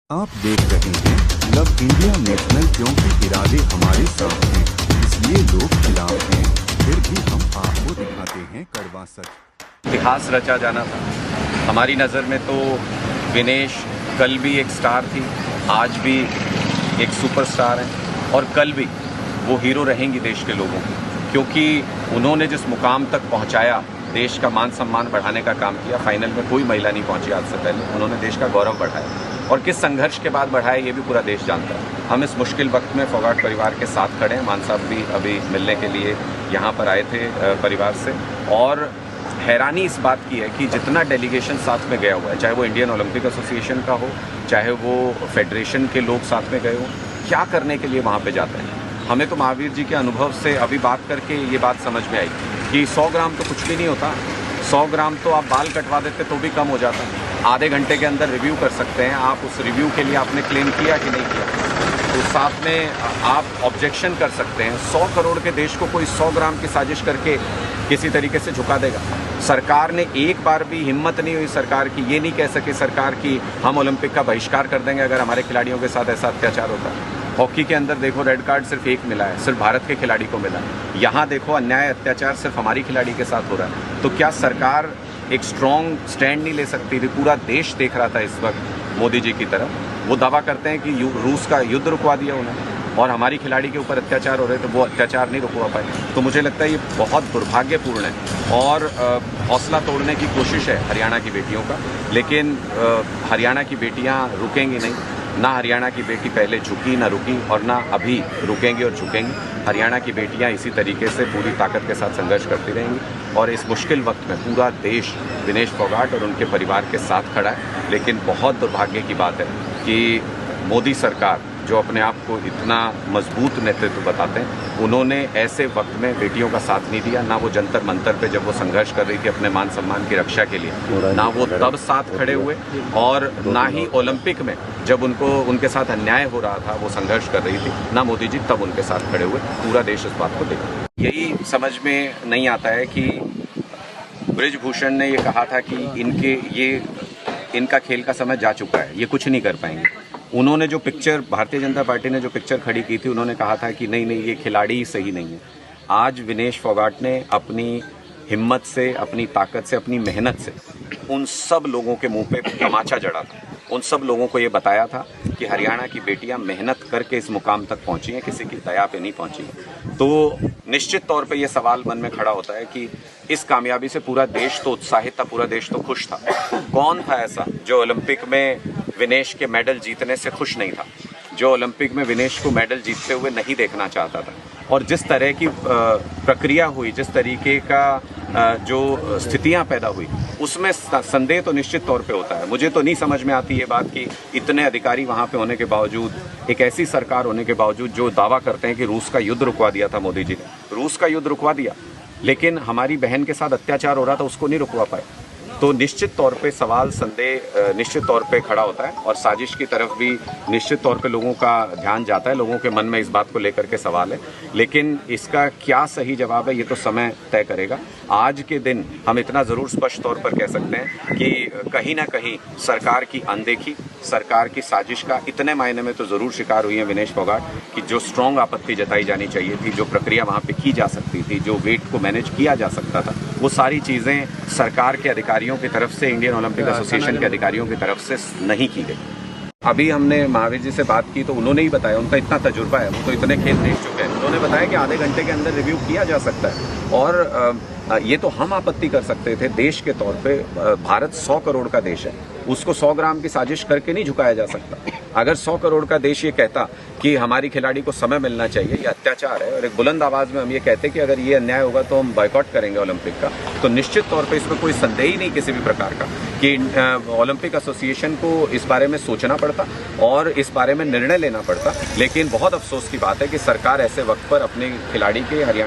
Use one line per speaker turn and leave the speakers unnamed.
आप देख रहे हैं लव इंडिया नेशनल, क्योंकि इरादे हमारे साथ हैं इसलिए लोग खिलाफ हैं, फिर भी हम आपको दिखाते हैं कड़वा सच।
इतिहास रचा जाना था हमारी नज़र में तो विनेश कल भी एक स्टार थी, आज भी एक सुपरस्टार है और कल भी वो हीरो रहेंगी देश के लोगों की, क्योंकि उन्होंने जिस मुकाम तक पहुंचाया, देश का मान सम्मान बढ़ाने का काम किया। फाइनल में कोई महिला नहीं पहुंची आज से पहले, उन्होंने देश का गौरव बढ़ाया और किस संघर्ष के बाद बढ़ाया ये भी पूरा देश जानता है। हम इस मुश्किल वक्त में फोगाट परिवार के साथ खड़े हैं। मान साहब भी अभी मिलने के लिए यहाँ पर आए थे परिवार से, और हैरानी इस बात की है कि जितना डेलीगेशन साथ में गया हुआ है, चाहे वो इंडियन ओलंपिक एसोसिएशन का हो, चाहे वो फेडरेशन के लोग साथ में गए हो, क्या करने के लिए वहाँ पे जाते हैं। हमें तो महावीर जी के अनुभव से अभी बात करके ये बात समझ में आई कि 100 ग्राम तो कुछ भी नहीं होता। 100 ग्राम तो आप बाल कटवा देते तो भी कम हो जाता। आधे घंटे के अंदर रिव्यू कर सकते हैं आप। उस रिव्यू के लिए आपने क्लेम किया कि नहीं किया, तो साथ में आप ऑब्जेक्शन कर सकते हैं। 100 करोड़ के देश को कोई 100 ग्राम की साजिश करके किसी तरीके से झुका देगा। सरकार ने एक बार भी हिम्मत नहीं हुई सरकार की, ये नहीं कह सके सरकार की हम ओलंपिक का बहिष्कार कर देंगे अगर हमारे खिलाड़ियों के साथ ऐसा अत्याचार होता है। हॉकी के अंदर देखो, रेड कार्ड सिर्फ एक मिला है, सिर्फ भारत के खिलाड़ी को मिला है। यहाँ देखो, अन्याय अत्याचार सिर्फ हमारी खिलाड़ी के साथ हो रहा है। तो क्या सरकार एक स्ट्रॉन्ग स्टैंड नहीं ले सकती थी? पूरा देश देख रहा था इस वक्त मोदी जी की तरफ। वो दावा करते हैं कि रूस का युद्ध रुकवा दिया उन्होंने, और हमारी खिलाड़ी के ऊपर अत्याचार हो रहे थे, वो अत्याचार नहीं रुकवा पाए। तो मुझे लगता है ये बहुत दुर्भाग्यपूर्ण है और हौसला तोड़ने की कोशिश है हरियाणा की बेटियों का। लेकिन हरियाणा की बेटियां रुकेंगी नहीं। ना हरियाणा की बेटी पहले झुकी, ना रुकी, और ना अभी रुकेंगी और झुकेंगी। हरियाणा की बेटियां इसी तरीके से पूरी ताकत के साथ संघर्ष करती रहेंगी और इस मुश्किल वक्त में पूरा देश विनेश फोगाट और उनके परिवार के साथ खड़ा है। लेकिन बहुत दुर्भाग्य की बात है कि मोदी सरकार, जो अपने आप को इतना मजबूत नेतृत्व बताते हैं, उन्होंने ऐसे वक्त में बेटियों का साथ नहीं दिया। ना वो जंतर मंतर पे जब वो संघर्ष कर रही थी अपने मान सम्मान की रक्षा के लिए, ना वो तब साथ खड़े हुए, और ना ही ओलंपिक में जब उनके साथ अन्याय हो रहा था, वो संघर्ष कर रही थी, ना मोदी जी तब उनके साथ खड़े हुए। पूरा देश इस बात को देखा। यही समझ में नहीं आता है कि बृजभूषण ने ये कहा था कि इनका खेल का समय जा चुका है, ये कुछ नहीं कर पाएंगे। उन्होंने जो पिक्चर, भारतीय जनता पार्टी ने जो पिक्चर खड़ी की थी, उन्होंने कहा था कि नहीं ये खिलाड़ी ही सही नहीं है। आज विनेश फोगाट ने अपनी हिम्मत से, अपनी ताकत से, अपनी मेहनत से उन सब लोगों के मुंह पे तमाचा जड़ा था। उन सब लोगों को ये बताया था कि हरियाणा की बेटियां मेहनत करके इस मुकाम तक पहुंची हैं, किसी की दया पे नहीं पहुंची। तो निश्चित तौर पे ये सवाल मन में खड़ा होता है कि इस कामयाबी से पूरा देश तो उत्साहित था, पूरा देश तो खुश था। कौन था ऐसा जो ओलंपिक में विनेश के मेडल जीतने से खुश नहीं था, जो ओलंपिक में विनेश को मेडल जीतते हुए नहीं देखना चाहता था? और जिस तरह की प्रक्रिया हुई, जिस तरीके का जो स्थितियां पैदा हुई, उसमें संदेह तो निश्चित तौर पे होता है। मुझे तो नहीं समझ में आती ये बात कि इतने अधिकारी वहां पे होने के बावजूद, एक ऐसी सरकार होने के बावजूद जो दावा करते हैं कि रूस का युद्ध रुकवा दिया था मोदी जी ने, रूस का युद्ध रुकवा दिया, लेकिन हमारी बहन के साथ अत्याचार हो रहा था, उसको नहीं रुकवा पाए। तो निश्चित तौर पे सवाल, संदेह निश्चित तौर पे खड़ा होता है और साजिश की तरफ भी निश्चित तौर पे लोगों का ध्यान जाता है। लोगों के मन में इस बात को लेकर के सवाल है, लेकिन इसका क्या सही जवाब है ये तो समय तय करेगा। आज के दिन हम इतना ज़रूर स्पष्ट तौर पर कह सकते हैं कि कहीं ना कहीं सरकार की अनदेखी, सरकार की साजिश का इतने मायने में तो ज़रूर शिकार हुई है विनेश फोगाट कि जो स्ट्रॉन्ग आपत्ति जताई जानी चाहिए थी, जो प्रक्रिया वहाँ पे की जा सकती थी, जो वेट को मैनेज किया जा सकता था, वो सारी चीज़ें सरकार के अधिकारियों की तरफ से, इंडियन ओलंपिक एसोसिएशन के अधिकारियों की तरफ से नहीं की गई। अभी हमने महावीर जी से बात की तो उन्होंने ही बताया, उनका इतना तजुर्बा है, वो तो इतने खेल देख चुके हैं, उन्होंने बताया कि आधे घंटे के अंदर रिव्यू किया जा सकता है। और ये तो हम आपत्ति कर सकते थे देश के तौर पे। भारत 100 करोड़ का देश है, उसको 100 ग्राम की साजिश करके नहीं झुकाया जा सकता। अगर 100 करोड़ का देश ये कहता कि हमारी खिलाड़ी को समय मिलना चाहिए, ये अत्याचार है, और एक बुलंद आवाज में हम ये कहते कि अगर ये अन्याय होगा तो हम बॉयकॉट करेंगे ओलंपिक का, तो निश्चित तौर पे इसमें कोई संदेह ही नहीं किसी भी प्रकार का कि ओलंपिक एसोसिएशन को इस बारे में सोचना पड़ता और इस बारे में निर्णय लेना पड़ता। लेकिन बहुत अफसोस की बात है कि सरकार ऐसे वक्त पर अपने खिलाड़ी के, हरियाणा